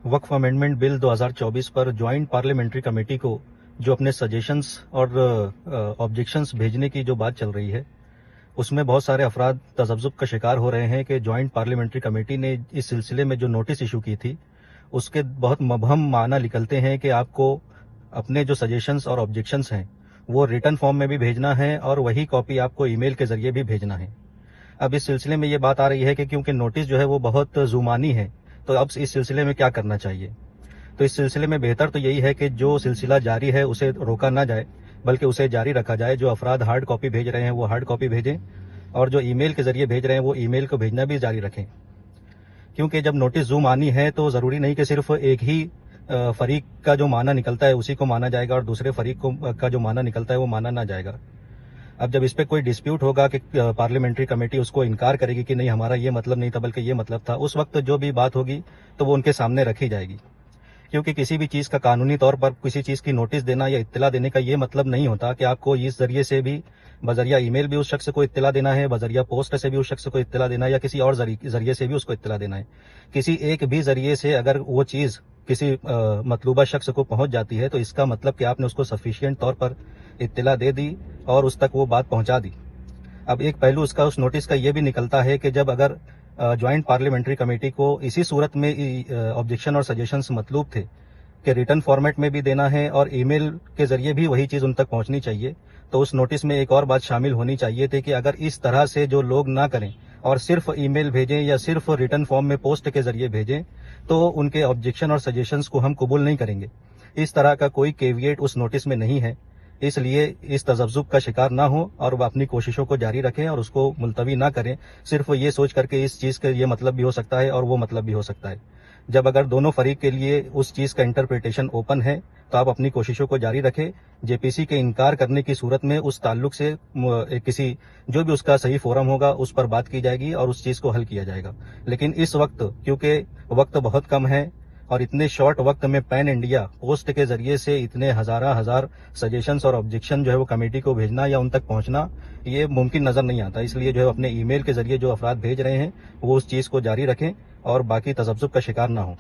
वक्फ amendment bill 2024 पर joint parliamentary committee को जो अपने सजेशंस और ऑब्जेक्शंस भेजने की जो बात चल रही है, उसमें बहुत सारे अफराद तजब्जुब का शिकार हो रहे हैं कि ज्वाइंट पार्लियामेंट्री कमेटी ने इस सिलसिले में जो नोटिस इशू की थी, उसके बहुत मबहम माना निकलते हैं कि आपको अपने जो सजेशंस और ऑब्जेक्शंस हैं वो रिटर्न फॉर्म में भी भेजना है और वही कॉपी आपको ईमेल के जरिए भी भेजना है। अब इस सिलसिले में ये बात आ रही है कि क्योंकि नोटिस जो है वो बहुत जुमानी है, तो अब इस सिलसिले में क्या करना चाहिए। तो इस सिलसिले में बेहतर तो यही है कि जो सिलसिला जारी है उसे रोका ना जाए, बल्कि उसे जारी रखा जाए। जो अफराद हार्ड कॉपी भेज रहे हैं वो हार्ड कॉपी भेजें और जो ईमेल के जरिए भेज रहे हैं वो ईमेल को भेजना भी जारी रखें। क्योंकि जब नोटिस जुमानी है तो ज़रूरी नहीं कि सिर्फ एक ही फरीक का जो माना निकलता है उसी को माना जाएगा और दूसरे फरीक का जो माना निकलता है वो माना ना जाएगा। अब जब इस पे कोई डिस्प्यूट होगा कि पार्लियामेंट्री कमेटी उसको इनकार करेगी कि नहीं हमारा ये मतलब नहीं था बल्कि ये मतलब था, उस वक्त जो भी बात होगी तो वो उनके सामने रखी जाएगी। क्योंकि किसी भी चीज़ का कानूनी तौर पर किसी चीज़ की नोटिस देना या इत्तला देने का ये मतलब नहीं होता कि आपको इस जरिए से भी बजरिया ईमेल भी उस शख्स को इत्तला देना है, बजरिया पोस्ट से भी उस शख्स को इत्तला देना है या किसी और जरिए से भी उसको इत्तला देना है। किसी एक भी जरिए से अगर वो चीज़ किसी मतलूबा शख्स को पहुंच जाती है तो इसका मतलब कि आपने उसको सफिशिएंट तौर पर इत्तला दे दी और उस तक वो बात पहुंचा दी। अब एक पहलू उसका उस नोटिस का ये भी निकलता है कि जब अगर ज्वाइंट पार्लियामेंट्री कमेटी को इसी सूरत में ऑब्जेक्शन और सजेशंस मतलूब थे कि रिटर्न फॉर्मेट में भी देना है और ईमेल के जरिए भी वही चीज़ उन तक पहुंचनी चाहिए, तो उस नोटिस में एक और बात शामिल होनी चाहिए थी कि अगर इस तरह से जो लोग ना करें और सिर्फ ईमेल भेजें या सिर्फ रिटर्न फॉर्म में पोस्ट के जरिए भेजें तो उनके ऑब्जेक्शन और सजेशंस को हम कबूल नहीं करेंगे। इस तरह का कोई केविएट उस नोटिस में नहीं है, इसलिए इस तजब्जुब का शिकार ना हो और वह अपनी कोशिशों को जारी रखें और उसको मुलतवी ना करें सिर्फ ये सोच करके इस चीज़ का ये मतलब भी हो सकता है और वो मतलब भी हो सकता है। जब अगर दोनों फरीक के लिए उस चीज़ का इंटरप्रिटेशन ओपन है तो आप अपनी कोशिशों को जारी रखें। जेपीसी के इनकार करने की सूरत में उस ताल्लुक से किसी जो भी उसका सही फोरम होगा उस पर बात की जाएगी और उस चीज़ को हल किया जाएगा। लेकिन इस वक्त क्योंकि वक्त बहुत कम है और इतने शॉर्ट वक्त में पैन इंडिया पोस्ट के जरिए से इतने हजार सजेशंस और ऑब्जेक्शन जो है वो कमेटी को भेजना या उन तक पहुंचना ये मुमकिन नजर नहीं आता। इसलिए जो है अपने ईमेल के जरिए जो अफराद भेज रहे हैं वो उस चीज़ को जारी रखें और बाकी तजब्जुब का शिकार ना हो।